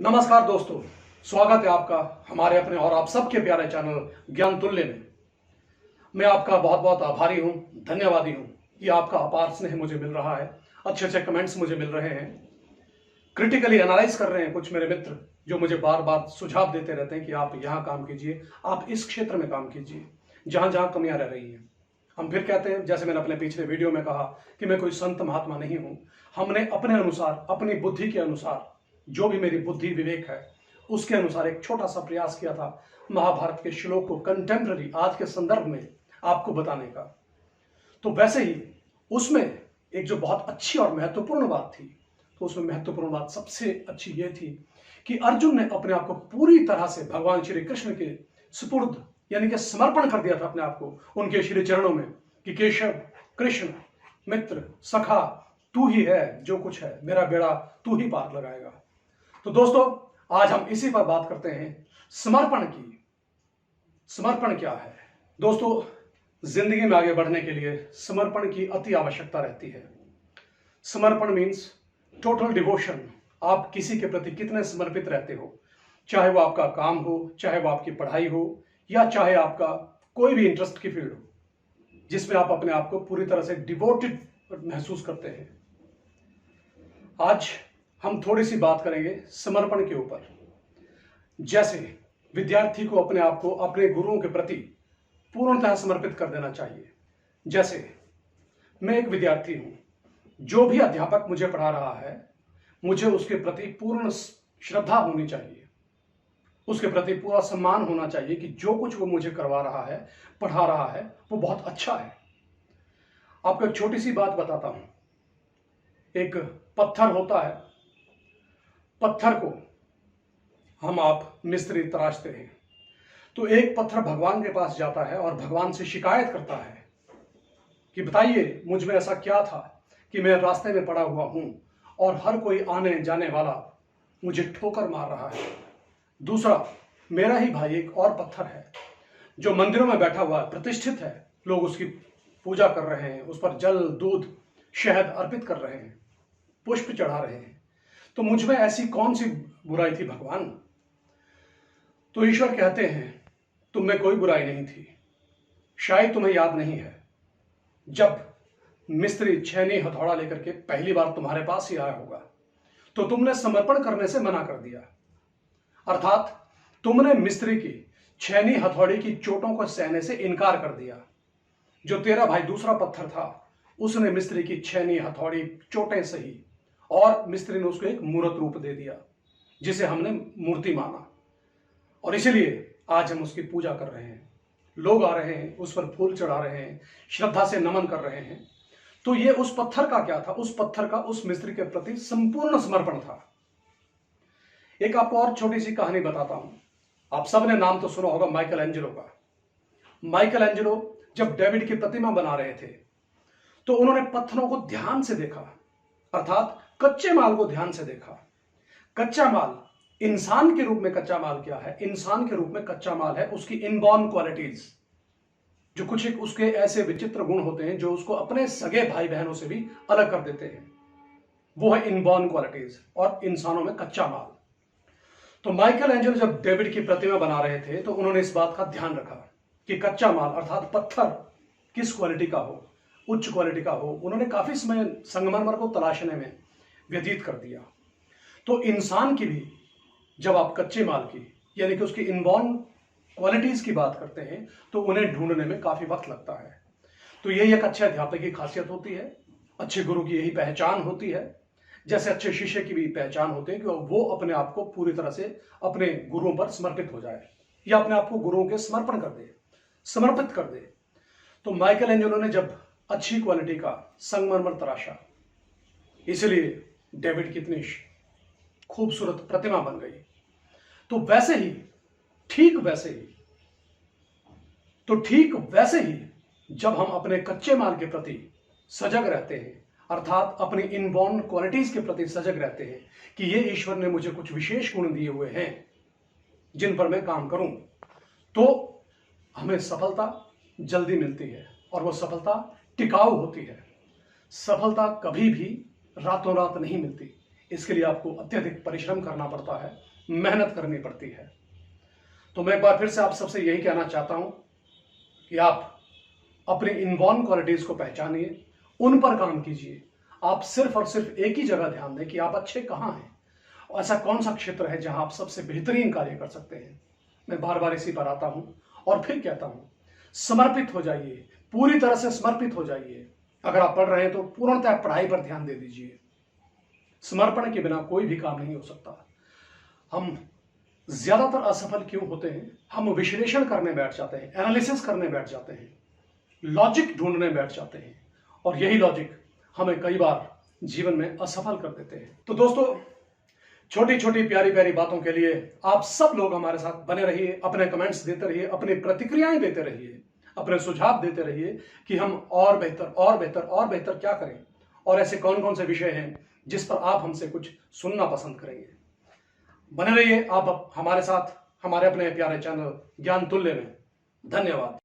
नमस्कार दोस्तों, स्वागत है आपका हमारे अपने और आप सबके प्यारे चैनल ज्ञान तुल्य में। मैं आपका बहुत बहुत आभारी हूं, धन्यवादी हूं कि आपका अपार स्नेह मुझे मिल रहा है, अच्छे अच्छे कमेंट्स मुझे मिल रहे हैं, क्रिटिकली एनालाइज कर रहे हैं कुछ मेरे मित्र जो मुझे बार बार सुझाव देते रहते हैं कि आप यहाँ काम कीजिए, आप इस क्षेत्र में काम कीजिए जहां जहां कमियां रह रही हैं। हम फिर कहते हैं, जैसे मैंने अपने पिछले वीडियो में कहा कि मैं कोई संत महात्मा नहीं हूं। हमने अपने अनुसार, अपनी बुद्धि के अनुसार, जो भी मेरी बुद्धि विवेक है उसके अनुसार एक छोटा सा प्रयास किया था महाभारत के श्लोक को कंटेम्प्ररी आज के संदर्भ में आपको बताने का। तो वैसे ही उसमें एक जो बहुत अच्छी और महत्वपूर्ण बात थी, तो उसमें महत्वपूर्ण बात सबसे अच्छी ये थी कि अर्जुन ने अपने आप को पूरी तरह से भगवान श्री कृष्ण के सुपुर्द यानी कि समर्पण कर दिया था अपने आप को उनके श्री चरणों में कि केशव, कृष्ण, मित्र, सखा, तू ही है, जो कुछ है मेरा बेड़ा तू ही पार लगाएगा। तो दोस्तों, आज हम इसी पर बात करते हैं, समर्पण की। समर्पण क्या है दोस्तों? जिंदगी में आगे बढ़ने के लिए समर्पण की अति आवश्यकता रहती है। समर्पण मीन्स टोटल डिवोशन। आप किसी के प्रति कितने समर्पित रहते हो, चाहे वो आपका काम हो, चाहे वो आपकी पढ़ाई हो, या चाहे आपका कोई भी इंटरेस्ट की फील्ड हो जिसमें आप अपने आप को पूरी तरह से डिवोटेड महसूस करते हैं। आज हम थोड़ी सी बात करेंगे समर्पण के ऊपर। जैसे विद्यार्थी को अपने आप को अपने गुरुओं के प्रति पूर्णतः समर्पित कर देना चाहिए। जैसे मैं एक विद्यार्थी हूं, जो भी अध्यापक मुझे पढ़ा रहा है मुझे उसके प्रति पूर्ण श्रद्धा होनी चाहिए, उसके प्रति पूरा सम्मान होना चाहिए कि जो कुछ वो मुझे करवा रहा है, पढ़ा रहा है, वो बहुत अच्छा है। आपको एक छोटी सी बात बताता हूं। एक पत्थर होता है, पत्थर को आप मिस्त्री तराशते हैं, तो एक पत्थर भगवान के पास जाता है और भगवान से शिकायत करता है कि बताइए मुझ में ऐसा क्या था कि मैं रास्ते में पड़ा हुआ हूं और हर कोई आने जाने वाला मुझे ठोकर मार रहा है। दूसरा, मेरा ही भाई एक और पत्थर है जो मंदिरों में बैठा हुआ है, प्रतिष्ठित है, लोग उसकी पूजा कर रहे हैं, उस पर जल, दूध, शहद अर्पित कर रहे हैं, पुष्प चढ़ा रहे हैं। तो मुझ में ऐसी कौन सी बुराई थी भगवान? तो ईश्वर कहते हैं तुम में कोई बुराई नहीं थी। शायद तुम्हें याद नहीं है, जब मिस्त्री छेनी हथौड़ा लेकर के पहली बार तुम्हारे पास ही आया होगा तो तुमने समर्पण करने से मना कर दिया। अर्थात तुमने मिस्त्री की छेनी हथौड़ी की चोटों को सहने से इनकार कर दिया। जो तेरा भाई दूसरा पत्थर था उसने मिस्त्री की छेनी हथौड़ी चोटें सही और मिस्त्री ने उसको एक मूर्त रूप दे दिया जिसे हमने मूर्ति माना, और इसीलिए आज हम उसकी पूजा कर रहे हैं। लोग आ रहे हैं, उस पर फूल चढ़ा रहे हैं, श्रद्धा से नमन कर रहे हैं। तो ये उस पत्थर का क्या था? उस पत्थर का उस मिस्त्री के प्रति संपूर्ण समर्पण था। एक आपको और छोटी सी कहानी बताता हूं। आप सबने नाम तो सुना होगा माइकल एंजेलो का। माइकल एंजेलो जब डेविड की प्रतिमा बना रहे थे तो उन्होंने पत्थरों को ध्यान से देखा, अर्थात कच्चे माल को ध्यान से देखा। कच्चा माल, इंसान के रूप में कच्चा माल क्या है? इंसान के रूप में कच्चा माल है उसकी इनबॉर्न क्वालिटीज, जो कुछ एक उसके ऐसे विचित्र गुण होते हैं जो उसको अपने सगे भाई बहनों से भी अलग कर देते हैं। वो है इनबॉर्न क्वालिटीज और इंसानों में कच्चा माल। तो माइकल एंजेलो जब डेविड की प्रतिमा बना रहे थे तो उन्होंने इस बात का ध्यान रखा कि कच्चा माल अर्थात पत्थर किस क्वालिटी का हो, उच्च क्वालिटी का हो। उन्होंने काफी समय संगमरमर को तलाशने में व्यतीत कर दिया। तो इंसान की भी जब आप कच्चे माल की यानी कि उसकी इनबॉर्न क्वालिटीज की बात करते हैं तो उन्हें ढूंढने में काफी वक्त लगता है। तो यही एक अच्छे अध्यापक की खासियत होती है, अच्छे गुरु की यही पहचान होती है। जैसे अच्छे शिष्य की भी पहचान होती है कि वो अपने आप को पूरी तरह से अपने गुरुओं पर समर्पित हो जाए या अपने आप को गुरुओं के समर्पण कर दे, समर्पित कर दे। तो माइकल एंजेलो ने जब अच्छी क्वालिटी का संगमरमर तराशा, इसलिए डेविड की इतनी खूबसूरत प्रतिमा बन गई। तो वैसे ही, ठीक वैसे ही जब हम अपने कच्चे माल के प्रति सजग रहते हैं, अर्थात अपनी इनबॉर्न क्वालिटीज के प्रति सजग रहते हैं कि ये ईश्वर ने मुझे कुछ विशेष गुण दिए हुए हैं जिन पर मैं काम करूं, तो हमें सफलता जल्दी मिलती है और वो सफलता टिकाऊ होती है। सफलता कभी भी रातों रात नहीं मिलती, इसके लिए आपको अत्यधिक परिश्रम करना पड़ता है, मेहनत करनी पड़ती है। तो मैं एक बार फिर से आप सबसे यही कहना चाहता हूं कि आप अपनी इनबॉर्न क्वालिटीज को पहचानिए, उन पर काम कीजिए। आप सिर्फ और सिर्फ एक ही जगह ध्यान दें कि आप अच्छे कहां हैं, और ऐसा कौन सा क्षेत्र है जहां आप सबसे बेहतरीन कार्य कर सकते हैं। मैं बार बार इसी पर आता हूं और फिर कहता हूं, समर्पित हो जाइए, पूरी तरह से समर्पित हो जाइए। अगर आप पढ़ रहे हैं तो पूर्णतः पढ़ाई पर ध्यान दे दीजिए। समर्पण के बिना कोई भी काम नहीं हो सकता। हम ज्यादातर असफल क्यों होते हैं? हम विश्लेषण करने बैठ जाते हैं, एनालिसिस करने बैठ जाते हैं, लॉजिक ढूंढने बैठ जाते हैं, और यही लॉजिक हमें कई बार जीवन में असफल कर देते हैं। तो दोस्तों, छोटी छोटी प्यारी प्यारी बातों के लिए आप सब लोग हमारे साथ बने रहिए, अपने कमेंट्स देते रहिए, अपनी प्रतिक्रियाएं देते रहिए, अपने सुझाव देते रहिए कि हम और बेहतर और बेहतर और बेहतर क्या करें, और ऐसे कौन कौन से विषय हैं जिस पर आप हमसे कुछ सुनना पसंद करेंगे। बने रहिए आप हमारे साथ, हमारे अपने प्यारे चैनल ज्ञान तुल्य में। धन्यवाद।